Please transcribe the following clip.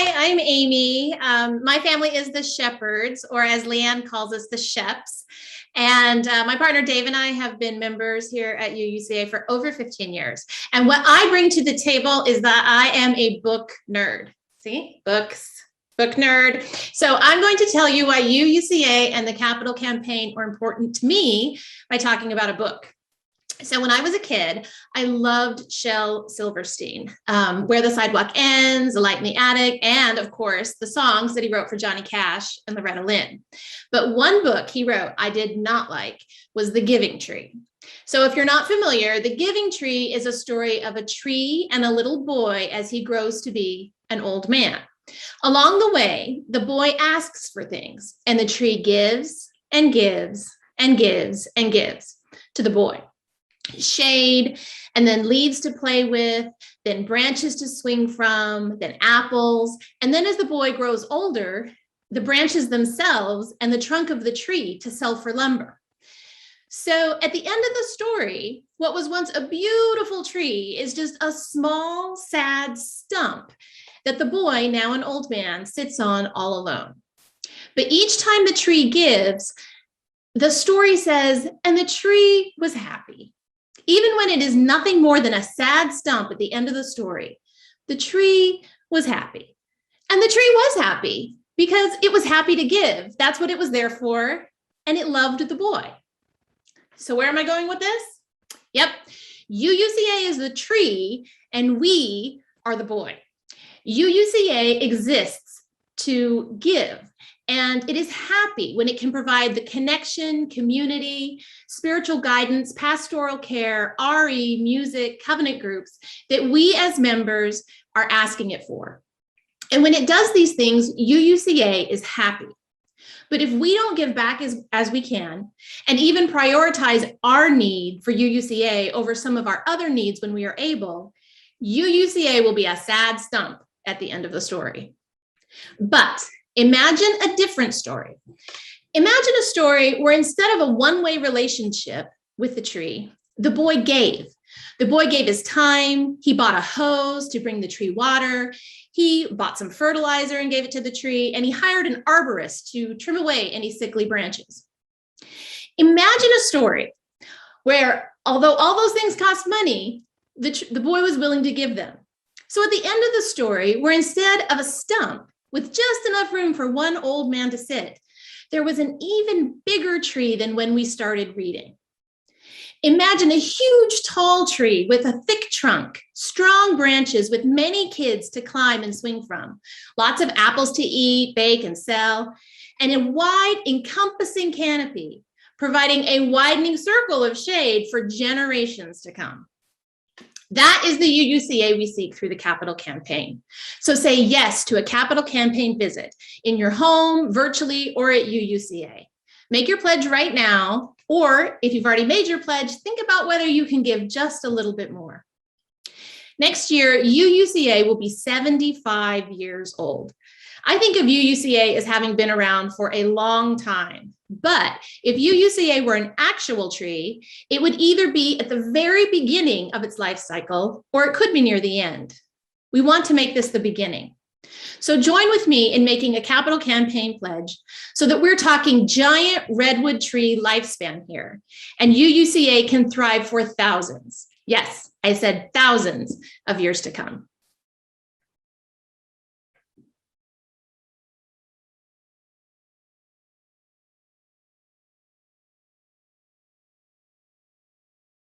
Hi, I'm Amy. My family is the Shepherds, or as Leanne calls us, the Sheps. And my partner Dave and I have been members here at UUCA for over 15 years. And what I bring to the table is that I am a book nerd. See, books, book nerd. So I'm going to tell you why UUCA and the Capital Campaign are important to me by talking about a book. So when I was a kid, I loved Shel Silverstein, Where the Sidewalk Ends, A Light in the Attic, and of course, the songs that he wrote for Johnny Cash and Loretta Lynn. But one book he wrote I did not like was The Giving Tree. So if you're not familiar, The Giving Tree is a story of a tree and a little boy as he grows to be an old man. Along the way, the boy asks for things, and the tree gives and gives and gives and gives to the boy. Shade, and then leaves to play with, then branches to swing from, then apples. And then as the boy grows older, the branches themselves and the trunk of the tree to sell for lumber. So at the end of the story, what was once a beautiful tree is just a small, sad stump that the boy, now an old man, sits on all alone. But each time the tree gives, the story says, and the tree was happy. Even when it is nothing more than a sad stump at the end of the story, the tree was happy. And the tree was happy because it was happy to give. That's what it was there for. And it loved the boy. So where am I going with this? Yep. UUCA is the tree and we are the boy. UUCA exists to give. And it is happy when it can provide the connection, community, spiritual guidance, pastoral care, RE, music, covenant groups that we as members are asking it for. And when it does these things, UUCA is happy. But if we don't give back as we can, and even prioritize our need for UUCA over some of our other needs when we are able, UUCA will be a sad stump at the end of the story. But imagine a different story. Imagine a story where instead of a one-way relationship with the tree, the boy gave. The boy gave his time. He bought a hose to bring the tree water. He bought some fertilizer and gave it to the tree, and he hired an arborist to trim away any sickly branches. Imagine a story where, although all those things cost money, the boy was willing to give them. So at the end of the story, where instead of a stump, with just enough room for one old man to sit, there was an even bigger tree than when we started reading. Imagine a huge tall tree with a thick trunk, strong branches with many kids to climb and swing from, lots of apples to eat, bake, and sell, and a wide encompassing canopy, providing a widening circle of shade for generations to come. That is the UUCA we seek through the Capital Campaign. So say yes to a Capital Campaign visit in your home, virtually, or at UUCA. Make your pledge right now, or if you've already made your pledge, think about whether you can give just a little bit more. Next year, UUCA will be 75 years old. I think of UUCA as having been around for a long time. But if UUCA were an actual tree, it would either be at the very beginning of its life cycle, or it could be near the end. We want to make this the beginning. So join with me in making a Capital Campaign pledge so that we're talking giant redwood tree lifespan here, and UUCA can thrive for thousands. Yes, I said thousands of years to come.